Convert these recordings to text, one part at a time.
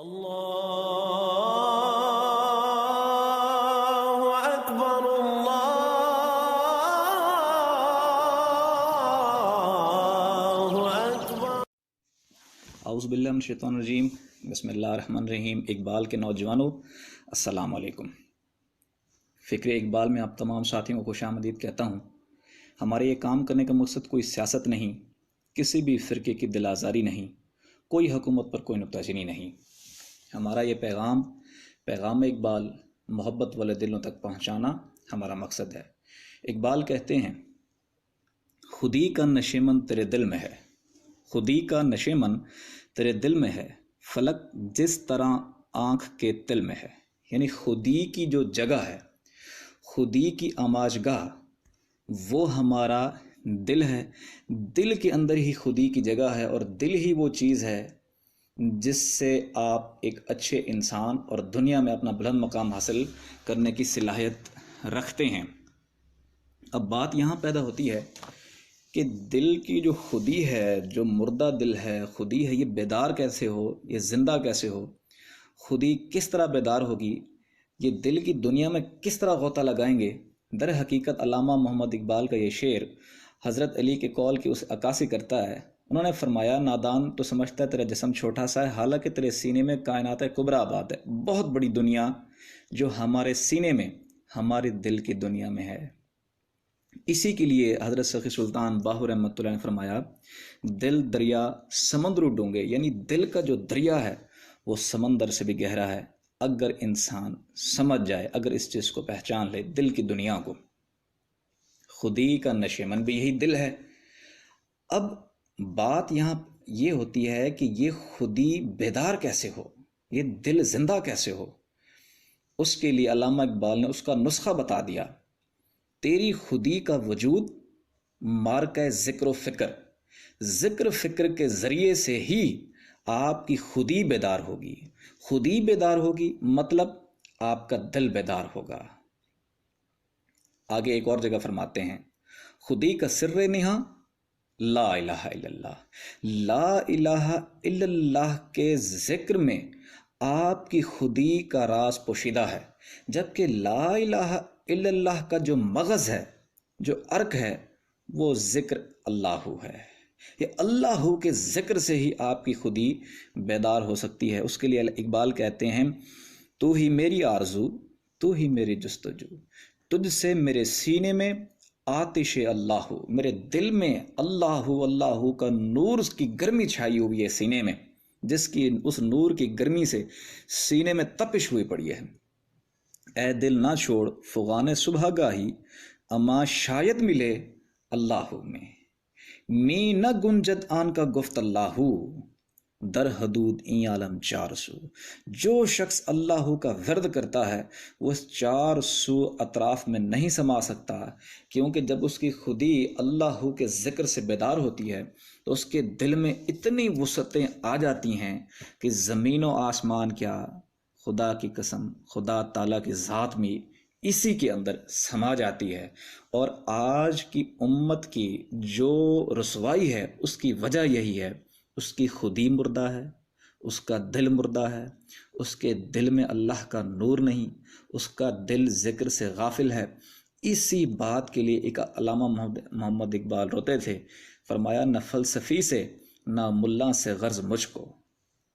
اللہ اکبر اللہ اکبر۔ اعوذ باللہ من الشیطان الرجیم، بسم اللہ الرحمن الرحیم۔ اقبال کے نوجوانوں، السلام علیکم۔ فکر اقبال میں آپ تمام ساتھیوں کو خوش آمدید کہتا ہوں۔ ہمارے یہ کام کرنے کا مقصد کوئی سیاست نہیں، کسی بھی فرقے کی دل آزاری نہیں، کوئی حکومت پر کوئی نکتہ چینی نہیں۔ ہمارا یہ پیغام اقبال محبت والے دلوں تک پہنچانا ہمارا مقصد ہے۔ اقبال کہتے ہیں، خودی کا نشیمن تیرے دل میں ہے، خودی کا نشیمن تیرے دل میں ہے، فلک جس طرح آنکھ کے تل میں ہے۔ یعنی خودی کی جو جگہ ہے، خودی کی آماجگاہ، وہ ہمارا دل ہے۔ دل کے اندر ہی خودی کی جگہ ہے، اور دل ہی وہ چیز ہے جس سے آپ ایک اچھے انسان اور دنیا میں اپنا بلند مقام حاصل کرنے کی صلاحیت رکھتے ہیں۔ اب بات یہاں پیدا ہوتی ہے کہ دل کی جو خودی ہے، جو مردہ دل ہے، خودی ہے، یہ بیدار کیسے ہو، یہ زندہ کیسے ہو، خودی کس طرح بیدار ہوگی، یہ دل کی دنیا میں کس طرح غوطہ لگائیں گے۔ در حقیقت علامہ محمد اقبال کا یہ شعر حضرت علی کے قول کی اس عکاسی کرتا ہے۔ انہوں نے فرمایا، نادان تو سمجھتا ہے تیرا جسم چھوٹا سا ہے، حالانکہ تیرے سینے میں کائنات کبریٰ آباد ہے۔ بہت بڑی دنیا جو ہمارے سینے میں، ہمارے دل کی دنیا میں ہے۔ اسی کے لیے حضرت سخی سلطان باہو رحمۃ اللہ نے فرمایا، دل دریا سمندر ڈونگے، یعنی دل کا جو دریا ہے وہ سمندر سے بھی گہرا ہے، اگر انسان سمجھ جائے، اگر اس چیز کو پہچان لے، دل کی دنیا کو۔ خودی کا نشیمن بھی یہی دل ہے۔ اب بات یہاں یہ ہوتی ہے کہ یہ خودی بیدار کیسے ہو، یہ دل زندہ کیسے ہو۔ اس کے لیے علامہ اقبال نے اس کا نسخہ بتا دیا۔ تیری خودی کا وجود مارکہ ذکر و فکر، ذکر فکر کے ذریعے سے ہی آپ کی خودی بیدار ہوگی۔ خودی بیدار ہوگی مطلب آپ کا دل بیدار ہوگا۔ آگے ایک اور جگہ فرماتے ہیں، خودی کا سر نہاں لا الہ الا اللہ، لا الہ الا اللہ کے ذکر میں آپ کی خودی کا راز پوشیدہ ہے، جبکہ لا الہ الا اللہ کا جو مغز ہے، جو ارک ہے، وہ ذکر اللہ ہے۔ یہ اللہ کے ذکر سے ہی آپ کی خودی بیدار ہو سکتی ہے۔ اس کے لیے اقبال کہتے ہیں، تو ہی میری آرزو، تو ہی میری جستجو، تجھ سے میرے سینے میں آتش اللہ، میرے دل میں اللہ اللہ کا نور کی گرمی چھائی ہوئی ہے سینے میں، جس کی اس نور کی گرمی سے سینے میں تپش ہوئی پڑی ہے۔ اے دل نہ چھوڑ فغان صبح گاہی، اما شاید ملے اللہ میں، می نہ گنجد آن کا گفت اللہ، در حدود این عالم چار سو۔ جو شخص اللہ کا ورد کرتا ہے وہ اس چار سو اطراف میں نہیں سما سکتا، کیونکہ جب اس کی خودی اللہ کے ذکر سے بیدار ہوتی ہے تو اس کے دل میں اتنی وسعتیں آ جاتی ہیں کہ زمین و آسمان کیا، خدا کی قسم، خدا تعالیٰ کی ذات میں اسی کے اندر سما جاتی ہے۔ اور آج کی امت کی جو رسوائی ہے اس کی وجہ یہی ہے، اس کی خودی مردہ ہے، اس کا دل مردہ ہے، اس کے دل میں اللہ کا نور نہیں، اس کا دل ذکر سے غافل ہے۔ اسی بات کے لیے ایک علامہ محمد اقبال روتے تھے، فرمایا، نہ فلسفی سے نہ ملا سے غرض مجھ کو،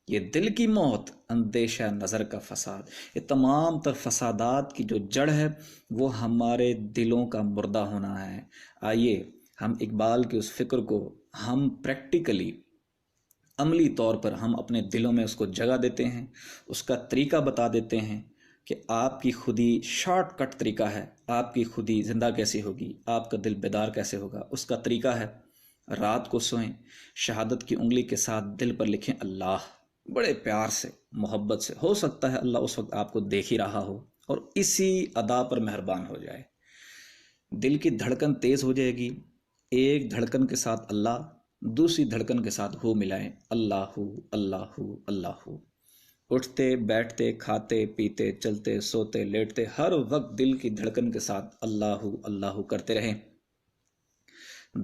یہ دل کی موت اندیشہ نظر کا فساد۔ یہ تمام تر فسادات کی جو جڑ ہے وہ ہمارے دلوں کا مردہ ہونا ہے۔ آئیے ہم اقبال کے اس فکر کو ہم پریکٹیکلی، عملی طور پر ہم اپنے دلوں میں اس کو جگہ دیتے ہیں، اس کا طریقہ بتا دیتے ہیں کہ آپ کی خودی شارٹ کٹ طریقہ ہے، آپ کی خودی زندہ کیسے ہوگی، آپ کا دل بیدار کیسے ہوگا۔ اس کا طریقہ ہے، رات کو سوئیں، شہادت کی انگلی کے ساتھ دل پر لکھیں اللہ، بڑے پیار سے، محبت سے۔ ہو سکتا ہے اللہ اس وقت آپ کو دیکھ ہی رہا ہو اور اسی ادا پر مہربان ہو جائے۔ دل کی دھڑکن تیز ہو جائے گی، ایک دھڑکن کے ساتھ اللہ، دوسری دھڑکن کے ساتھ ہو ملائیں، اللہ اللہ اللہ۔ اٹھتے بیٹھتے، کھاتے پیتے، چلتے سوتے لیٹتے، ہر وقت دل کی دھڑکن کے ساتھ اللہ اللہ کرتے رہیں۔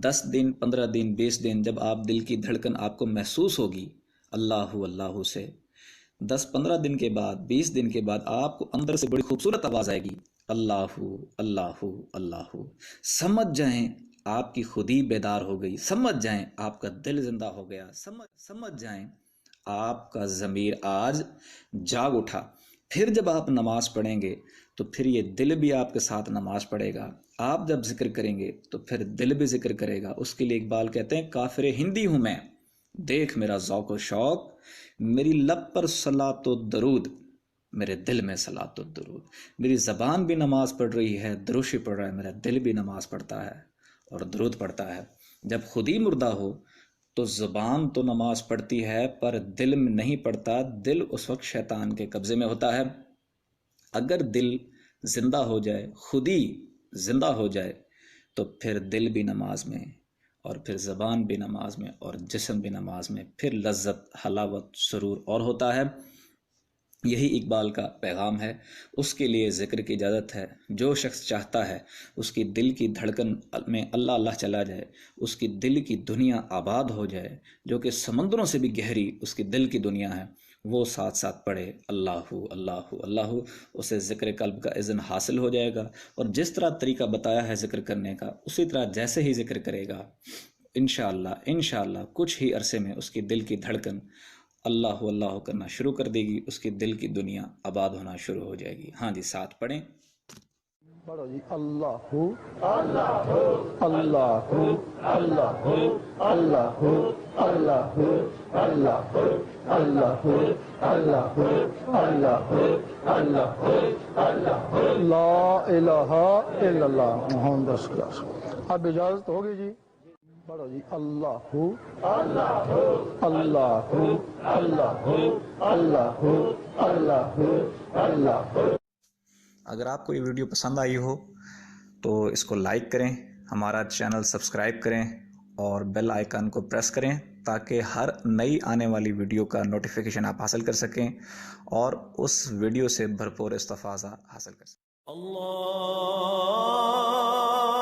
10 دن، 15 دن، 20 دن، جب آپ دل کی دھڑکن آپ کو محسوس ہوگی اللہ اللہ سے، 10-15 دن کے بعد 20 دن کے بعد آپ کو اندر سے بڑی خوبصورت آواز آئے گی، اللہ اللہ اللہ۔ سمجھ جائیں آپ کی خودی بیدار ہو گئی، سمجھ جائیں آپ کا دل زندہ ہو گیا، سمجھ جائیں آپ کا ضمیر آج جاگ اٹھا۔ پھر جب آپ نماز پڑھیں گے تو پھر یہ دل بھی آپ کے ساتھ نماز پڑھے گا، آپ جب ذکر کریں گے تو پھر دل بھی ذکر کرے گا۔ اس کے لیے اقبال کہتے ہیں کافر ہندی ہوں میں، دیکھ میرا ذوق و شوق، میری لب پر صلاۃ و درود، میرے دل میں صلاۃ و درود۔ میری زبان بھی نماز پڑھ رہی ہے، دروشی پڑھ رہا ہے، میرا دل بھی نماز پڑھتا ہے اور درود پڑھتا ہے۔ جب خود ہی مردہ ہو تو زبان تو نماز پڑھتی ہے پر دل میں نہیں پڑھتا، دل اس وقت شیطان کے قبضے میں ہوتا ہے۔ اگر دل زندہ ہو جائے، خود ہی زندہ ہو جائے تو پھر دل بھی نماز میں اور پھر زبان بھی نماز میں اور جسم بھی نماز میں، پھر لذت، حلاوت، سرور اور ہوتا ہے۔ یہی اقبال کا پیغام ہے۔ اس کے لیے ذکر کی اجازت ہے۔ جو شخص چاہتا ہے اس کی دل کی دھڑکن میں اللہ اللہ چلا جائے، اس کی دل کی دنیا آباد ہو جائے، جو کہ سمندروں سے بھی گہری اس کی دل کی دنیا ہے، وہ ساتھ ساتھ پڑھے اللہ اللہ اللہ، اسے ذکر قلب کا اذن حاصل ہو جائے گا۔ اور جس طرح طریقہ بتایا ہے ذکر کرنے کا، اسی طرح جیسے ہی ذکر کرے گا، انشاءاللہ کچھ ہی عرصے میں اس کی دل کی دھڑکن اللہ اللہ کرنا شروع کر دے گی، اس کی دل کی دنیا آباد ہونا شروع ہو جائے گی۔ ہاں جی، ساتھ پڑھیں۔ پڑھو جی، اللہ اللہ اللہ اللہ اللہ اللہ اللہ اللہ اللہ اللہ اللہ لا الہ الا اللہ محمد رسول اللہ۔ اب اجازت ہوگی جی، پڑھو جی، اللہ اللہ اللہ اللہ اللہ اللہ اللہ۔ اگر آپ کو یہ ویڈیو پسند آئی ہو تو اس کو لائک کریں، ہمارا چینل سبسکرائب کریں اور بیل آئیکن کو پریس کریں تاکہ ہر نئی آنے والی ویڈیو کا نوٹیفیکیشن آپ حاصل کر سکیں اور اس ویڈیو سے بھرپور استفادہ حاصل کر سکیں۔ اللہ